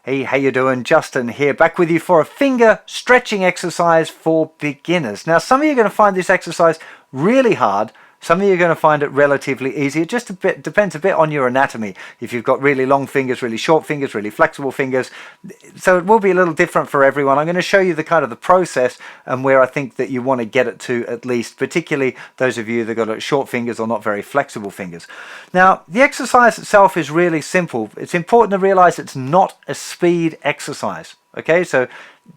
Hey, how you doing? Justin here, back with you for a finger stretching exercise for beginners. Now, some of you are going to find this exercise really hard. Some of you are going to find it relatively easy. It just depends a bit on your anatomy. If you've got really long fingers, really short fingers, really flexible fingers. So it will be a little different for everyone. I'm going to show you the kind of the process and where I think that you want to get it to, at least, particularly those of you that got short fingers or not very flexible fingers. Now, the exercise itself is really simple. It's important to realize it's not a speed exercise. Okay, so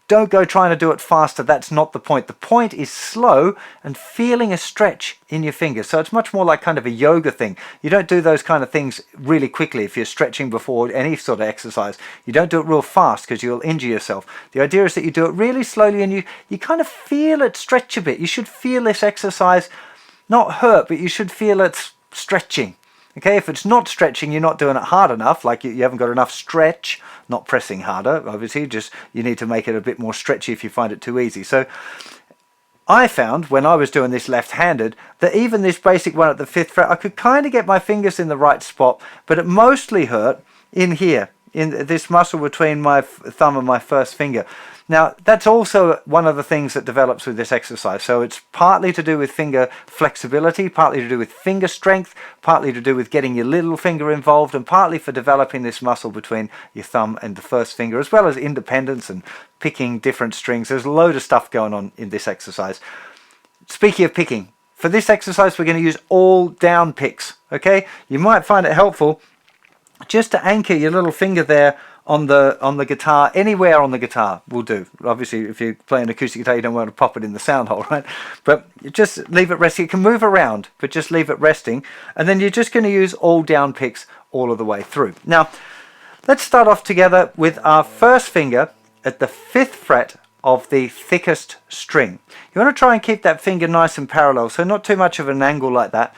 don't go trying to do it faster. That's not the point. The point is slow and feeling a stretch in your fingers. So it's much more like kind of a yoga thing. You don't do those kind of things really quickly if you're stretching before any sort of exercise. You don't do it real fast because you'll injure yourself. The idea is that you do it really slowly and you kind of feel it stretch a bit. You should feel this exercise not hurt, but you should feel it stretching. Okay, if it's not stretching, you're not doing it hard enough, like you haven't got enough stretch, not pressing harder, obviously, just you need to make it a bit more stretchy if you find it too easy. So I found when I was doing this left-handed that even this basic one at the 5th fret, I could kind of get my fingers in the right spot, but it mostly hurt in here, in this muscle between my thumb and my first finger. Now, that's also one of the things that develops with this exercise. So it's partly to do with finger flexibility, partly to do with finger strength, partly to do with getting your little finger involved, and partly for developing this muscle between your thumb and the first finger, as well as independence and picking different strings. There's a load of stuff going on in this exercise. Speaking of picking, for this exercise, we're going to use all down picks. Okay, you might find it helpful just to anchor your little finger there on the guitar. Anywhere on the guitar will do. Obviously, if you're playing acoustic guitar, you don't want to pop it in the sound hole, right? But just leave it resting. It can move around, but just leave it resting. And then you're just going to use all down picks all of the way through. Now, let's start off together with our first finger at the 5th fret of the thickest string. You want to try and keep that finger nice and parallel, so not too much of an angle like that.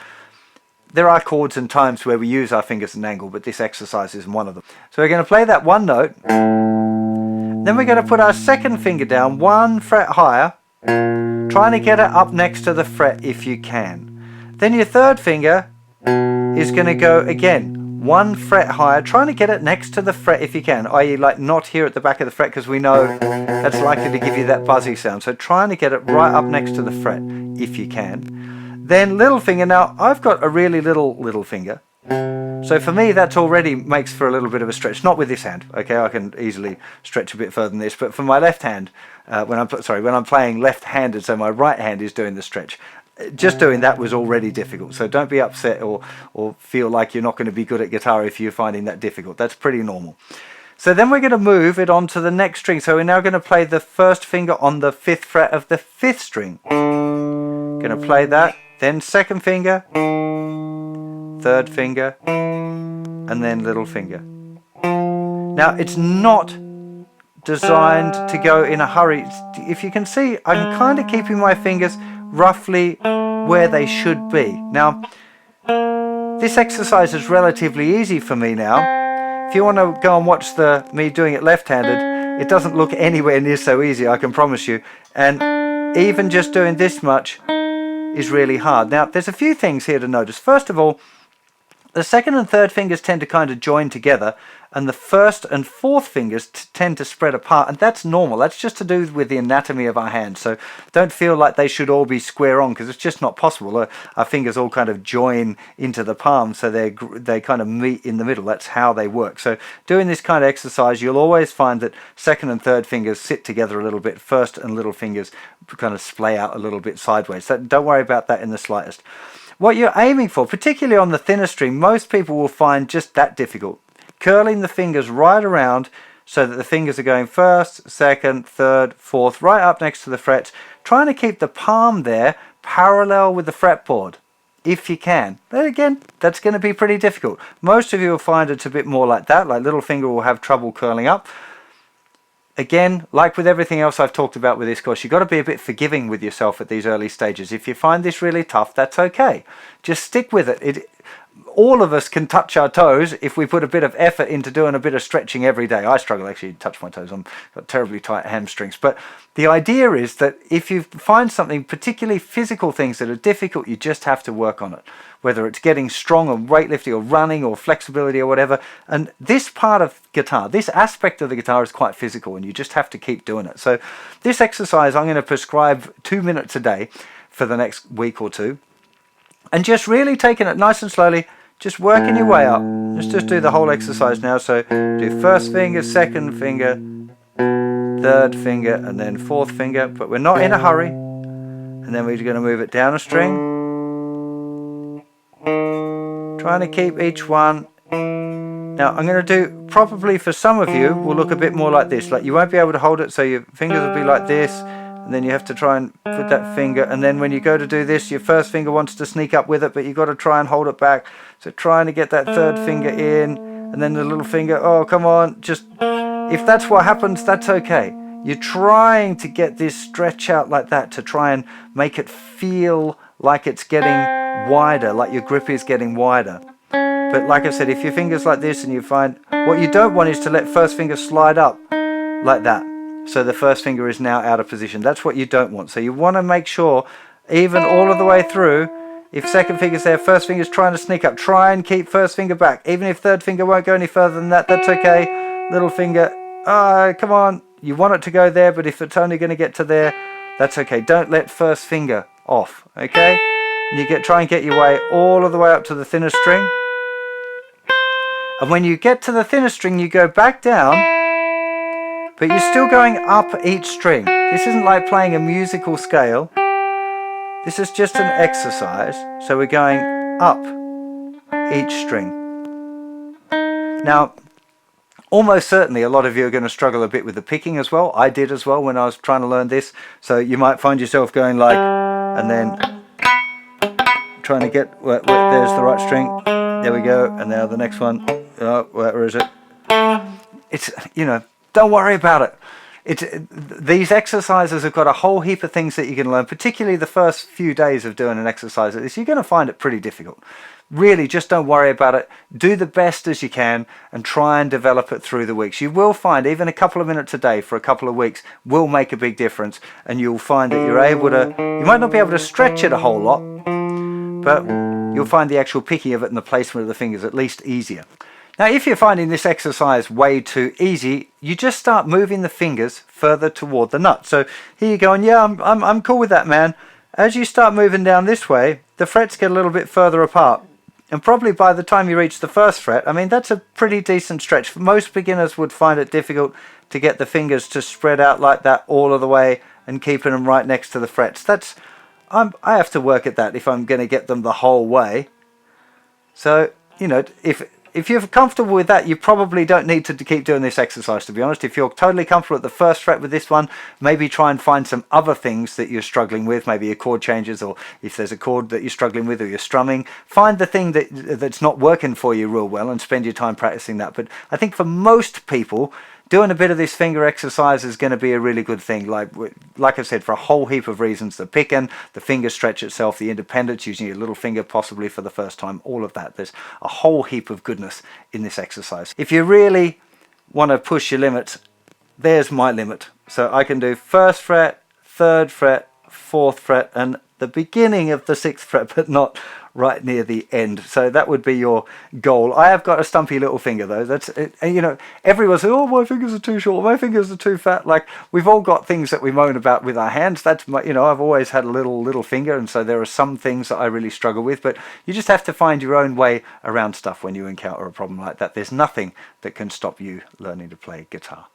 There are chords and times where we use our fingers at an angle, but this exercise isn't one of them. So we're going to play that one note. Then we're going to put our second finger down 1 fret higher, trying to get it up next to the fret if you can. Then your third finger is going to go again 1 fret higher, trying to get it next to the fret if you can, i.e. like not here at the back of the fret, because we know that's likely to give you that buzzy sound. So trying to get it right up next to the fret if you can. Then little finger. Now I've got a really little finger, so for me that's already makes for a little bit of a stretch. Not with this hand, okay, I can easily stretch a bit further than this, but for my left hand, when I'm playing left-handed, so my right hand is doing the stretch, just doing that was already difficult. So don't be upset or feel like you're not going to be good at guitar if you're finding that difficult. That's pretty normal. So then we're going to move it on to the next string. So we're now going to play the first finger on the 5th fret of the 5th string. Going to play that. Then second finger, third finger, and then little finger. Now it's not designed to go in a hurry. If you can see, I'm kind of keeping my fingers roughly where they should be. Now, this exercise is relatively easy for me now. If you want to go and watch me doing it left-handed, it doesn't look anywhere near so easy, I can promise you. And even just doing this much is really hard. Now, there's a few things here to notice. First of all, the second and third fingers tend to kind of join together, and the first and fourth fingers tend to spread apart, and that's normal. That's just to do with the anatomy of our hand. So don't feel like they should all be square on, because it's just not possible. Our fingers all kind of join into the palm, so they kind of meet in the middle. That's how they work. So doing this kind of exercise, you'll always find that second and third fingers sit together a little bit. First and little fingers kind of splay out a little bit sideways. So don't worry about that in the slightest. What you're aiming for, particularly on the thinner string, most people will find just that difficult. Curling the fingers right around so that the fingers are going first, second, third, fourth, right up next to the frets, trying to keep the palm there parallel with the fretboard, if you can. But again, that's going to be pretty difficult. Most of you will find it's a bit more like that, like little finger will have trouble curling up. Again, like with everything else I've talked about with this course, you've got to be a bit forgiving with yourself at these early stages. If you find this really tough, that's okay. Just stick with it. all of us can touch our toes if we put a bit of effort into doing a bit of stretching every day. I struggle actually to touch my toes. I've got terribly tight hamstrings. But the idea is that if you find something, particularly physical things that are difficult, you just have to work on it. Whether it's getting strong or weightlifting or running or flexibility or whatever. And this part of guitar, this aspect of the guitar is quite physical, and you just have to keep doing it. So this exercise I'm going to prescribe 2 minutes a day for the next week or two. And just really taking it nice and slowly, just working your way up. Let's just do the whole exercise now. So do first finger, second finger, third finger, and then fourth finger. But we're not in a hurry. And then we're going to move it down a string. Trying to keep each one. Now I'm going to do, probably for some of you, will look a bit more like this. Like you won't be able to hold it, so your fingers will be like this. And then you have to try and put that finger, and then when you go to do this, your first finger wants to sneak up with it, but you've got to try and hold it back. So trying to get that third finger in, and then the little finger, oh come on, just, if that's what happens, that's okay. You're trying to get this stretch out like that to try and make it feel like it's getting wider, like your grip is getting wider. But like I said, if your finger's like this and you find, what you don't want is to let first finger slide up like that. So the first finger is now out of position. That's what you don't want. So you want to make sure, even all of the way through, if second finger's there, first finger's trying to sneak up. Try and keep first finger back. Even if third finger won't go any further than that, that's okay. Little finger, come on. You want it to go there, but if it's only going to get to there, that's okay. Don't let first finger off, okay? And you try and get your way all of the way up to the thinnest string. And when you get to the thinnest string, you go back down, but you're still going up each string. This isn't like playing a musical scale. This is just an exercise. So we're going up each string. Now, almost certainly a lot of you are going to struggle a bit with the picking as well. I did as well when I was trying to learn this. So you might find yourself going like, and then trying to get, there's the right string. There we go. And now the next one. Oh, where is it? It's, don't worry about it. These exercises have got a whole heap of things that you can learn, particularly the first few days of doing an exercise like this. You're going to find it pretty difficult. Really, just don't worry about it. Do the best as you can and try and develop it through the weeks. You will find even a couple of minutes a day for a couple of weeks will make a big difference, and you'll find that you're able to, you might not be able to stretch it a whole lot, but you'll find the actual picking of it and the placement of the fingers at least easier. Now, if you're finding this exercise way too easy, you just start moving the fingers further toward the nut. So here you go, and yeah, I'm cool with that, man. As you start moving down this way, the frets get a little bit further apart. And probably by the time you reach the first fret, I mean, that's a pretty decent stretch. Most beginners would find it difficult to get the fingers to spread out like that all of the way and keeping them right next to the frets. I have to work at that if I'm going to get them the whole way. So, if you're comfortable with that, you probably don't need to keep doing this exercise, to be honest. If you're totally comfortable at the first fret with this one, maybe try and find some other things that you're struggling with, maybe your chord changes, or if there's a chord that you're struggling with or you're strumming, find the thing that's not working for you real well and spend your time practicing that. But I think for most people, doing a bit of this finger exercise is going to be a really good thing. Like I said, for a whole heap of reasons. The picking, the finger stretch itself, the independence, using your little finger possibly for the first time, all of that. There's a whole heap of goodness in this exercise. If you really want to push your limits, there's my limit. So I can do first fret, third fret, fourth fret, and the beginning of the sixth fret, but not right near the end. So that would be your goal. I have got a stumpy little finger though. That's it. And everyone says, oh, my fingers are too short, my fingers are too fat. Like, we've all got things that we moan about with our hands. That's my, I've always had a little finger, and so there are some things that I really struggle with, but you just have to find your own way around stuff when you encounter a problem like that. There's nothing that can stop you learning to play guitar.